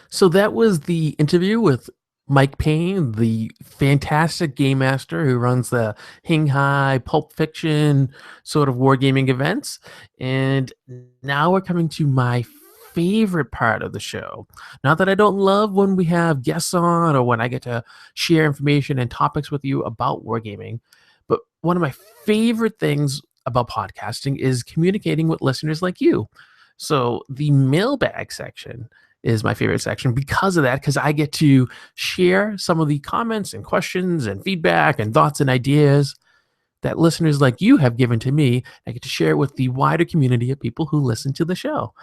So that was the interview with Mike Payne, the fantastic game master who runs the Hing High Pulp Fiction sort of wargaming events. And now we're coming to my favorite part of the show. Not that I don't love when we have guests on or when I get to share information and topics with you about wargaming, but one of my favorite things about podcasting is communicating with listeners like you. So the mailbag section is my favorite section because of that, because I get to share some of the comments and questions and feedback and thoughts and ideas that listeners like you have given to me. I get to share it with the wider community of people who listen to the show.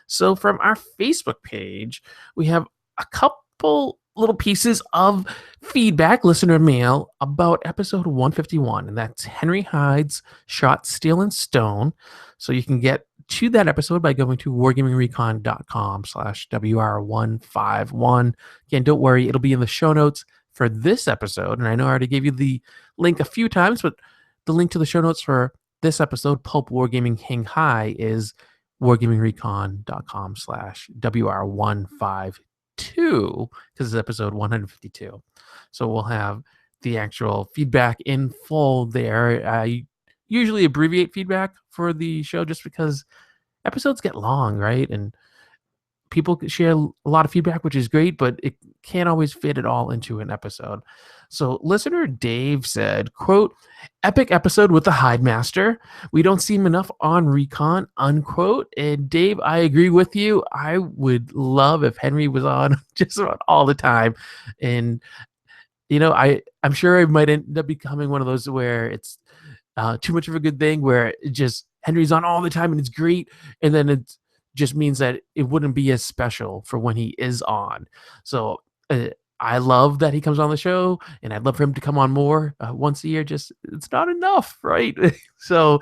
So from our Facebook page, we have a couple little pieces of feedback, listener mail about episode 151, and that's Henry Hyde's Shot, Steel, and Stone. So you can get to that episode by going to wargamingrecon.com/WR151. Again, don't worry, it'll be in the show notes for this episode. And I know I already gave you the link a few times, but the link to the show notes for this episode, Pulp Wargaming Hang High, is wargamingrecon.com/WR152, because it's episode 152. So we'll have the actual feedback in full there. I usually abbreviate feedback for the show just because episodes get long, right? And people share a lot of feedback, which is great, but it can't always fit it all into an episode. So listener Dave said, quote, "Epic episode with the Hyde Master. We don't see him enough on Recon," unquote. And Dave, I agree with you. I would love if Henry was on just about all the time. And, I'm sure it might end up becoming one of those where it's too much of a good thing, where it just Henry's on all the time and it's great. And then it just means that it wouldn't be as special for when he is on. So I love that he comes on the show, and I'd love for him to come on more once a year. Just it's not enough, right? So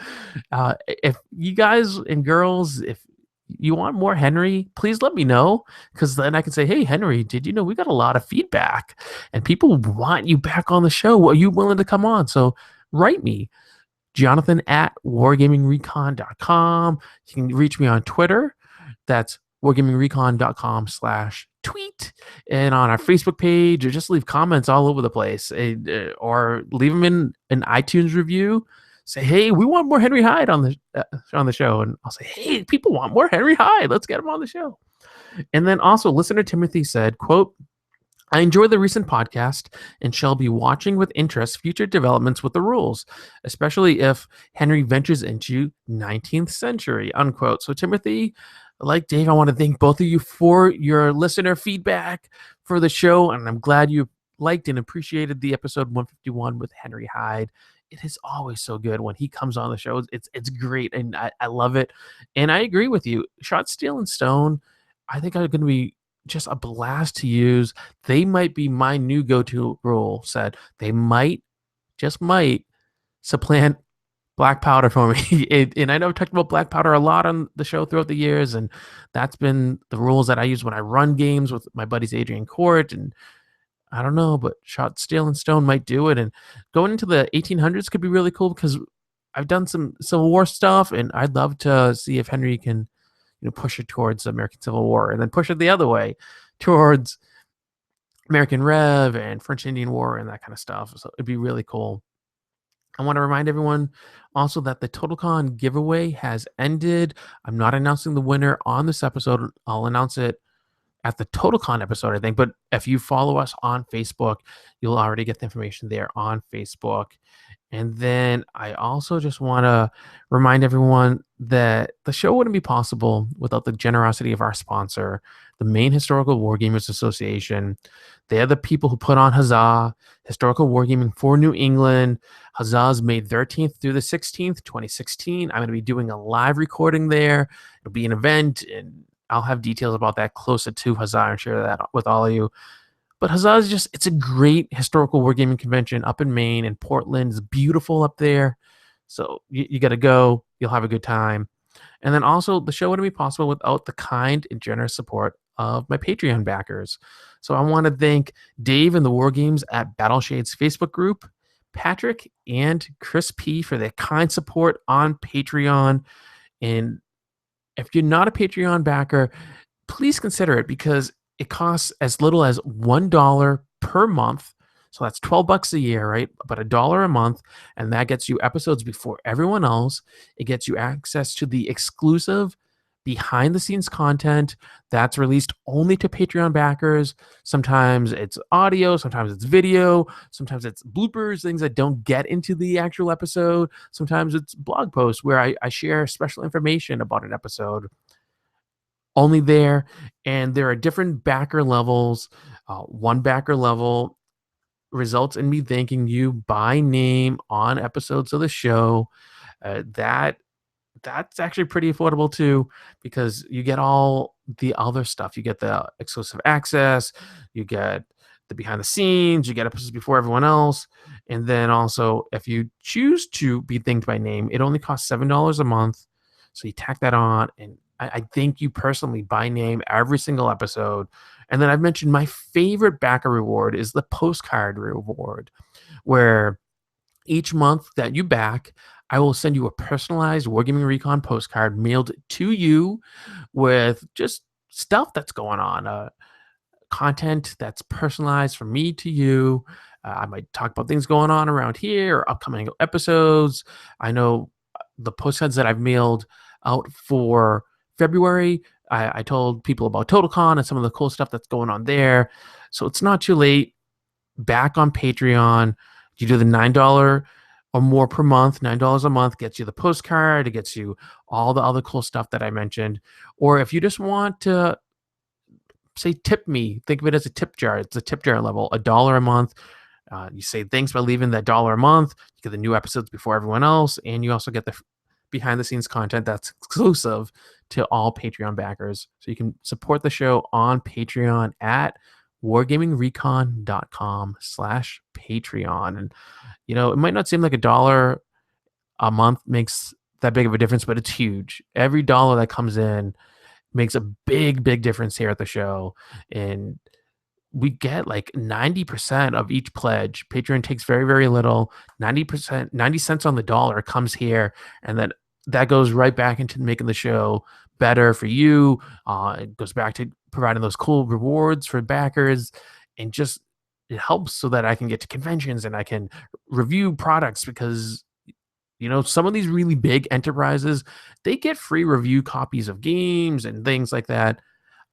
if you guys and girls, if you want more Henry, please let me know, because then I can say, hey, Henry, did you know we got a lot of feedback and people want you back on the show? Are you willing to come on? So write me, Jonathan at wargamingrecon.com. You can reach me on Twitter. That's wargamingrecon.com/tweet, and on our Facebook page, or just leave comments all over the place, or leave them in an iTunes review. Say, hey, we want more Henry Hyde on the show, and I'll say, hey, people want more Henry Hyde. Let's get him on the show. And then also, listener Timothy said, quote, "I enjoy the recent podcast and shall be watching with interest future developments with the rules, especially if Henry ventures into 19th century," unquote. So Timothy, like Dave, I want to thank both of you for your listener feedback for the show, and I'm glad you liked and appreciated the episode 151 with Henry Hyde. It is always so good when he comes on the show. It's great, and I love it. And I agree with you. Shot, Steel, and Stone, I think are going to be just a blast to use. They might be my new go-to rule set. They might, just might, supplant black powder for me. And I know I've talked about black powder a lot on the show throughout the years, and that's been the rules that I use when I run games with my buddies Adrian Court. And I don't know, but Shot, Steel, and Stone might do it. And going into the 1800s could be really cool, because I've done some Civil War stuff, and I'd love to see if Henry can push it towards the American Civil War, and then push it the other way towards American Rev and French Indian War and that kind of stuff. So it'd be really cool. I want to remind everyone also that the TotalCon giveaway has ended. I'm not announcing the winner on this episode. I'll announce it at the TotalCon episode, I think. But if you follow us on Facebook, you'll already get the information there on Facebook. And then I also just want to remind everyone that the show wouldn't be possible without the generosity of our sponsor, the Maine Historical Wargamers Association. They're the people who put on Huzzah, Historical Wargaming for New England. Huzzah's May 13th through the 16th, 2016. I'm going to be doing a live recording there. It'll be an event, and I'll have details about that closer to Huzzah and share that with all of you. But Huzzah is it's a great historical wargaming convention up in Maine, and Portland is beautiful up there. So you got to go. You'll have a good time. And then also, the show wouldn't be possible without the kind and generous support of my Patreon backers. So I want to thank Dave and the War Games at Battleshade's Facebook group, Patrick and Chris P. for their kind support on Patreon. And if you're not a Patreon backer, please consider it, because It costs as little as $1 per month. So that's $12 a year, right? But $1 a month. And that gets you episodes before everyone else. It gets you access to the exclusive behind the scenes content that's released only to Patreon backers. Sometimes it's audio, sometimes it's video, sometimes it's bloopers, things that don't get into the actual episode. Sometimes it's blog posts where I share special information about an episode only there. And there are different backer levels. One backer level results in me thanking you by name on episodes of the show. That's actually pretty affordable too, because you get all the other stuff. You get the exclusive access, you get the behind the scenes, you get episodes before everyone else. And then also, if you choose to be thanked by name, it only costs $7 a month. So you tack that on, and I thank you personally by name every single episode. And then I've mentioned my favorite backer reward is the postcard reward, where each month that you back, I will send you a personalized Wargaming Recon postcard mailed to you with just stuff that's going on, content that's personalized from me to you. I might talk about things going on around here or upcoming episodes. I know the postcards that I've mailed out for February. I told people about TotalCon and some of the cool stuff that's going on there. So it's not too late. Back on Patreon. You do the $9 or more per month. $9 a month gets you the postcard. It gets you all the other cool stuff that I mentioned. Or if you just want to say tip me, think of it as a tip jar. It's a tip jar level, $1 a month. You say thanks by leaving that $1 a month. You get the new episodes before everyone else, and you also get the behind the scenes content that's exclusive to all Patreon backers. So you can support the show on Patreon at wargamingrecon.com/Patreon. And, it might not seem like $1 a month makes that big of a difference, but it's huge. Every dollar that comes in makes a big, big difference here at the show. And we get like 90% of each pledge. Patreon takes very, very little. 90%, 90 cents on the dollar comes here. And then that goes right back into making the show better for you. It goes back to providing those cool rewards for backers, and just it helps so that I can get to conventions and I can review products, because some of these really big enterprises, they get free review copies of games and things like that.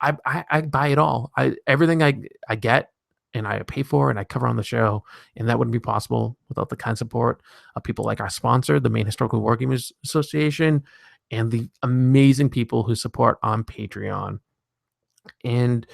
I buy it all. Everything I get and I pay for and I cover on the show, and that wouldn't be possible without the kind support of people like our sponsor, the Maine Historical Wargamers Association, and the amazing people who support on Patreon. And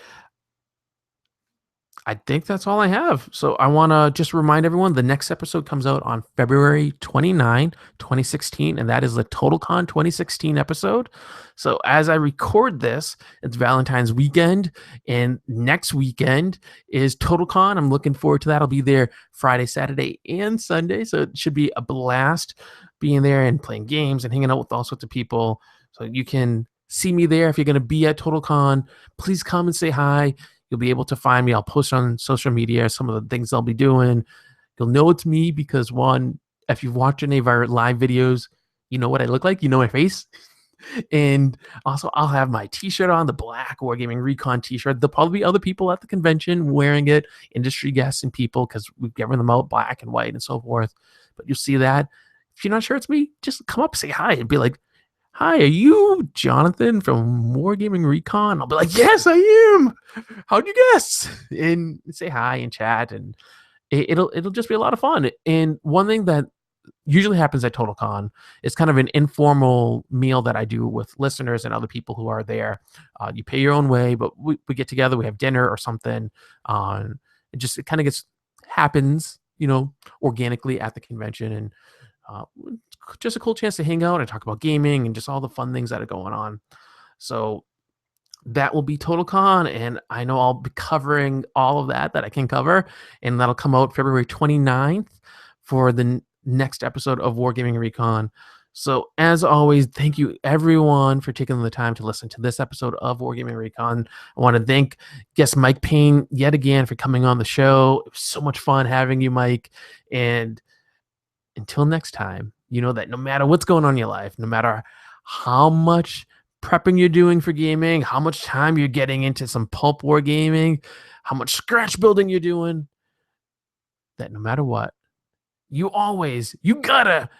I think that's all I have. So I want to just remind everyone, the next episode comes out on February 29, 2016, and that is the TotalCon 2016 episode. So as I record this, it's Valentine's weekend, and next weekend is TotalCon. I'm looking forward to that. I'll be there Friday, Saturday, and Sunday, so it should be a blast being there and playing games and hanging out with all sorts of people. So you can see me there. If you're going to be at TotalCon, please come and say hi. You'll be able to find me. I'll post on social media some of the things I'll be doing. You'll know it's me because, one, if you've watched any of our live videos, you know what I look like. You know my face. And also, I'll have my t-shirt on, the black Wargaming Recon t-shirt. There'll probably be other people at the convention wearing it, industry guests and people, because we've given them out black and white and so forth. But you'll see that. If you're not sure it's me, just come up, say hi, and be like, "Hi, are you Jonathan from Wargaming Recon?" I'll be like, "Yes, I am. How'd you guess?" And say hi and chat, and it'll just be a lot of fun. And one thing that usually happens at TotalCon is kind of an informal meal that I do with listeners and other people who are there. You pay your own way, but we get together, we have dinner or something. It kind of happens, organically at the convention, and uh, just a cool chance to hang out and talk about gaming and just all the fun things that are going on. So that will be TotalCon, and I know I'll be covering all of that I can cover, and that'll come out February 29th for the next episode of Wargaming Recon. So as always, thank you everyone for taking the time to listen to this episode of Wargaming Recon. I want to thank guest Mike Payne yet again for coming on the show. It was so much fun having you, Mike. And until next time, you know that no matter what's going on in your life, no matter how much prepping you're doing for gaming, how much time you're getting into some pulp war gaming, how much scratch building you're doing, that no matter what,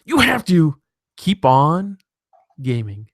you have to keep on gaming.